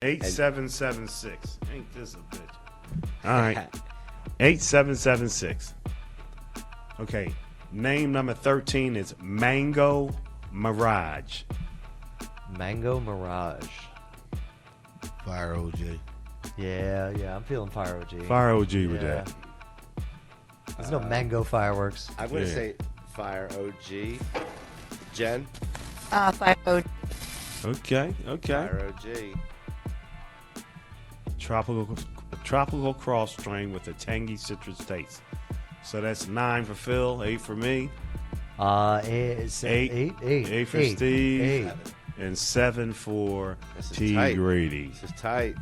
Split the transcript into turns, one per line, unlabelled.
8776. Ain't this a bitch? All right. 8776. Okay. Name number 13 is Mango Mirage.
Mango Mirage.
Fire OJ.
Yeah, I'm feeling Fire OG.
Fire OG with that.
There's no mango fireworks.
I'm going to say Fire OG. Jen?
Fire.
Okay.
Fire OG.
Tropical cross strain with a tangy citrus taste. So that's 9 for Phil, 8 for me,
Eight
for Steve, and 7 for
This is
T.
tight.
Grady.
This is tight.